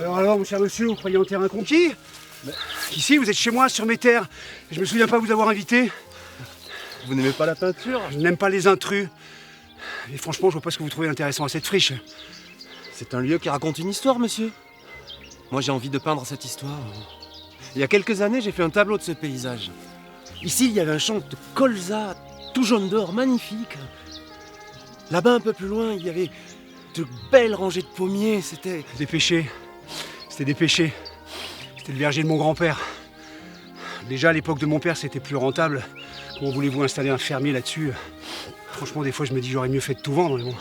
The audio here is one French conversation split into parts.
Alors, mon cher monsieur, vous croyez en terrain conquis? Ici, vous êtes chez moi, sur mes terres. Je me souviens pas vous avoir invité. Vous n'aimez pas la peinture? Je n'aime pas les intrus. Et franchement, je vois pas ce que vous trouvez intéressant à cette friche. C'est un lieu qui raconte une histoire, monsieur. Moi, j'ai envie de peindre cette histoire. Il y a quelques années, j'ai fait un tableau de ce paysage. Ici, il y avait un champ de colza, tout jaune d'or, magnifique. Là-bas, un peu plus loin, il y avait de belles rangées de pommiers. C'était Des péchés. C'était des péchés. C'était le verger de mon grand-père. Déjà, à l'époque de mon père, c'était plus rentable. Comment voulez-vous installer un fermier là-dessus? Franchement, des fois, je me dis j'aurais mieux fait de tout vendre, mais bon.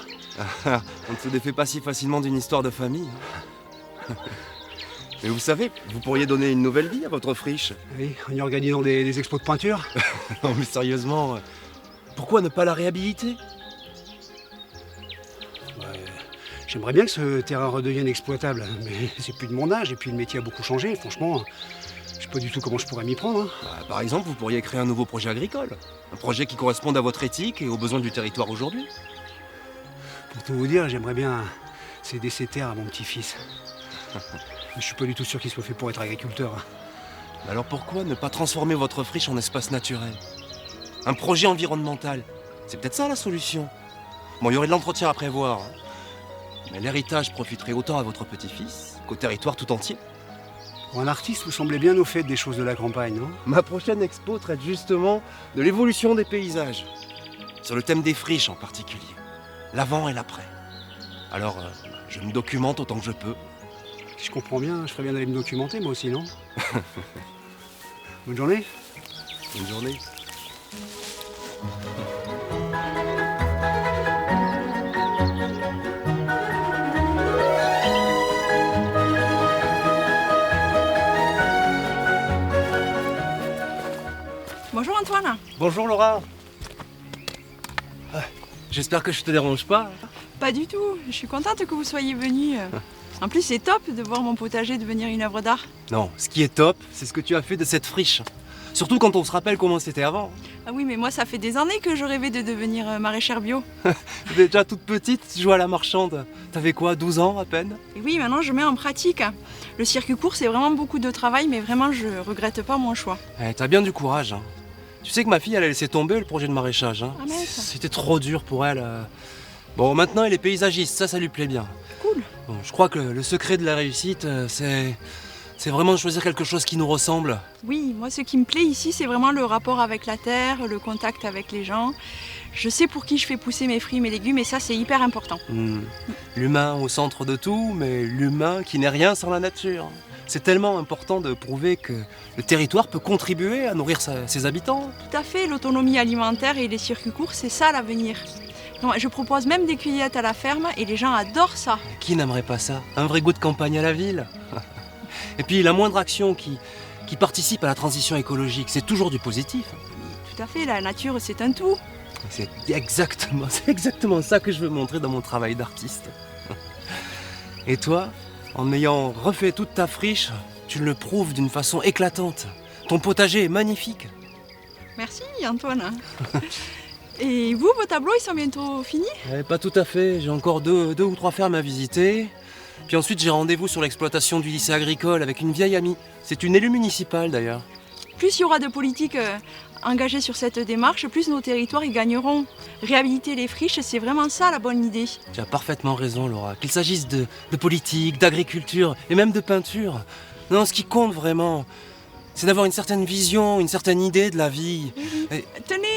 On ne se défait pas si facilement d'une histoire de famille. Mais vous savez, vous pourriez donner une nouvelle vie à votre friche. Oui, en y organisant des expos de peinture. Non mais sérieusement, pourquoi ne pas la réhabiliter? Ouais, j'aimerais bien que ce terrain redevienne exploitable, mais c'est plus de mon âge, et puis le métier a beaucoup changé. Franchement, je sais pas du tout comment je pourrais m'y prendre. Par exemple, vous pourriez créer un nouveau projet agricole. Un projet qui corresponde à votre éthique et aux besoins du territoire aujourd'hui. Pour tout vous dire, j'aimerais bien céder ces terres à mon petit-fils. Je suis pas du tout sûr qu'il soit fait pour être agriculteur. Alors pourquoi ne pas transformer votre friche en espace naturel? Un projet environnemental. C'est peut-être ça la solution. Bon, il y aurait de l'entretien à prévoir. Mais l'héritage profiterait autant à votre petit-fils qu'au territoire tout entier. Pour un artiste, vous semblez bien au fait des choses de la campagne, non? Ma prochaine expo traite justement de l'évolution des paysages. Sur le thème des friches en particulier. L'avant et l'après. Alors, je me documente autant que je peux. Si je comprends bien, je ferais bien d'aller me documenter, moi aussi, non? Bonne journée. Bonne journée. Bonjour Antoine. Bonjour Laura. J'espère que je te dérange pas. Pas du tout, je suis contente que vous soyez venu. En plus, c'est top de voir mon potager devenir une œuvre d'art. Non, ce qui est top, c'est ce que tu as fait de cette friche. Surtout quand on se rappelle comment c'était avant. Ah oui, mais moi, ça fait des années que je rêvais de devenir maraîchère bio. Déjà toute petite, tu jouais à la marchande. T'avais quoi, 12 ans à peine? Et oui, maintenant, je mets en pratique. Le circuit court, c'est vraiment beaucoup de travail, mais vraiment, je regrette pas mon choix. T'as bien du courage. Hein. Tu sais que ma fille, elle a laissé tomber le projet de maraîchage. Hein. Ah mince. C'était trop dur pour elle. Bon, maintenant, elle est paysagiste, ça lui plaît bien. Cool. Bon, je crois que le secret de la réussite, c'est vraiment de choisir quelque chose qui nous ressemble. Oui, moi, ce qui me plaît ici, c'est vraiment le rapport avec la terre, le contact avec les gens. Je sais pour qui je fais pousser mes fruits, mes légumes, et ça, c'est hyper important. L'humain au centre de tout, mais l'humain qui n'est rien sans la nature. C'est tellement important de prouver que le territoire peut contribuer à nourrir ses habitants. Tout à fait, l'autonomie alimentaire et les circuits courts, c'est ça l'avenir. Non, je propose même des cueillettes à la ferme et les gens adorent ça. Qui n'aimerait pas ça? Un vrai goût de campagne à la ville. Et puis la moindre action qui participe à la transition écologique, c'est toujours du positif. Tout à fait, la nature c'est un tout. C'est exactement ça que je veux montrer dans mon travail d'artiste. Et toi, en ayant refait toute ta friche, tu le prouves d'une façon éclatante. Ton potager est magnifique. Merci Antoine. Et vous, vos tableaux, ils sont bientôt finis? Pas tout à fait, j'ai encore deux ou trois fermes à visiter. Puis ensuite j'ai rendez-vous sur l'exploitation du lycée agricole avec une vieille amie. C'est une élue municipale d'ailleurs. Plus il y aura de politiques engagées sur cette démarche, plus nos territoires y gagneront. Réhabiliter les friches, c'est vraiment ça la bonne idée. Tu as parfaitement raison Laura, qu'il s'agisse de politique, d'agriculture et même de peinture. Non, ce qui compte vraiment, c'est d'avoir une certaine vision, une certaine idée de la vie. Oui. Et... Tenez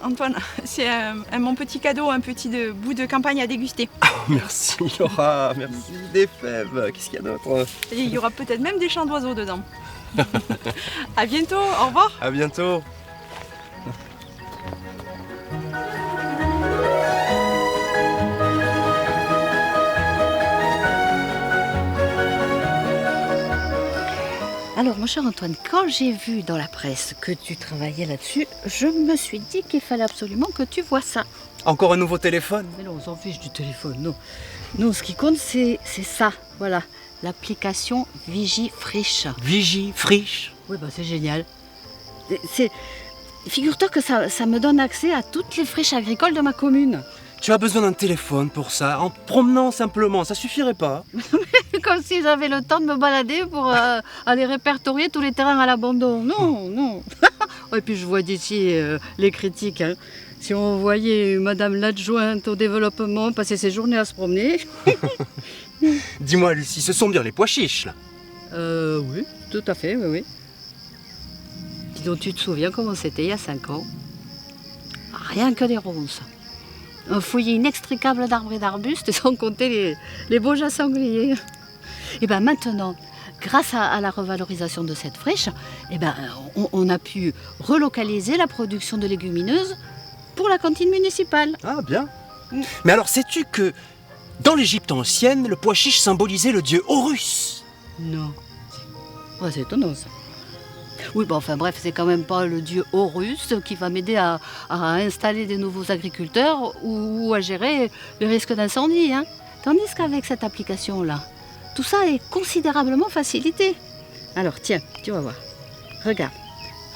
Antoine, c'est mon petit cadeau, un petit bout de campagne à déguster. Oh, merci Laura, merci. Des fèves, qu'est-ce qu'il y a d'autre? Et il y aura peut-être même des chants d'oiseaux dedans. À bientôt, au revoir. À bientôt. Alors, mon cher Antoine, quand j'ai vu dans la presse que tu travaillais là-dessus, je me suis dit qu'il fallait absolument que tu vois ça. Encore un nouveau téléphone? Mais non, on s'en fiche du téléphone, non. Non, ce qui compte, c'est ça, voilà. L'application Vigifriche. Vigifriche? Oui, bah c'est génial. Figure-toi que ça me donne accès à toutes les friches agricoles de ma commune. Tu as besoin d'un téléphone pour ça, en promenant simplement, ça suffirait pas. Comme si j'avais le temps de me balader pour aller répertorier tous les terrains à l'abandon. Non, non. Et puis je vois d'ici les critiques. Hein. Si on voyait Madame l'adjointe au développement passer ses journées à se promener. Dis-moi Lucie, ce sont bien les pois chiches là. Oui, tout à fait, oui, oui. Dis donc, tu te souviens comment c'était il y a 5 ans? Rien que des roses. Un fouillis inextricable d'arbres et d'arbustes, sans compter les beaux sangliers. Et bien maintenant, grâce à la revalorisation de cette friche, eh ben, on a pu relocaliser la production de légumineuses pour la cantine municipale. Ah bien. Mais alors sais-tu que dans l'Égypte ancienne, le pois chiche symbolisait le dieu Horus? Non. Ouais, c'est étonnant ça. Oui, bon, enfin bref, c'est quand même pas le dieu Horus qui va m'aider à installer des nouveaux agriculteurs ou à gérer le risque d'incendie. Hein. Tandis qu'avec cette application-là, tout ça est considérablement facilité. Alors tiens, tu vas voir. Regarde.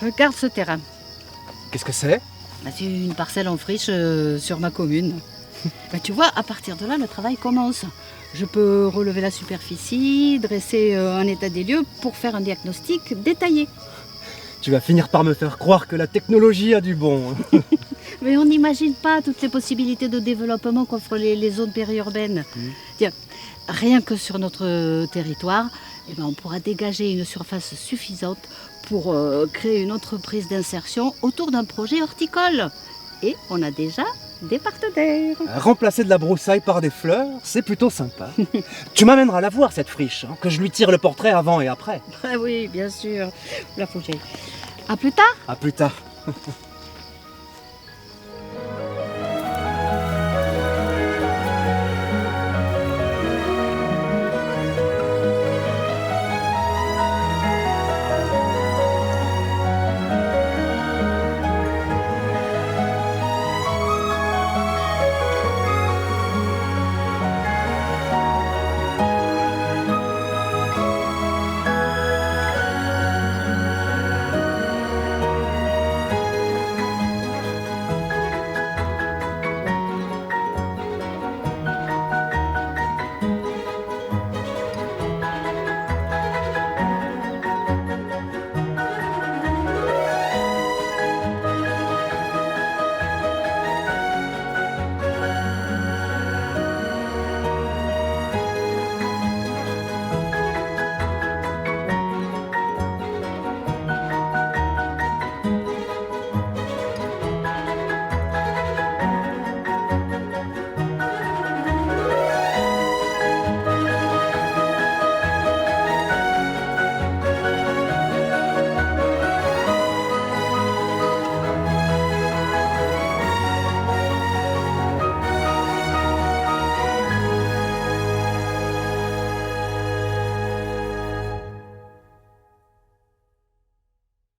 Regarde ce terrain. Qu'est-ce que c'est? C'est une parcelle en friche sur ma commune. Tu vois, à partir de là, le travail commence. Je peux relever la superficie, dresser un état des lieux pour faire un diagnostic détaillé. Tu vas finir par me faire croire que la technologie a du bon. Mais on n'imagine pas toutes les possibilités de développement qu'offrent les zones périurbaines. Tiens, rien que sur notre territoire, eh ben, on pourra dégager une surface suffisante pour créer une entreprise d'insertion autour d'un projet horticole. Et on a déjà des partenaires. Remplacer de la broussaille par des fleurs, c'est plutôt sympa. Tu m'amèneras la voir cette friche, hein, que je lui tire le portrait avant et après. Ah oui, bien sûr. La faut que j'aille. À plus tard. À plus tard.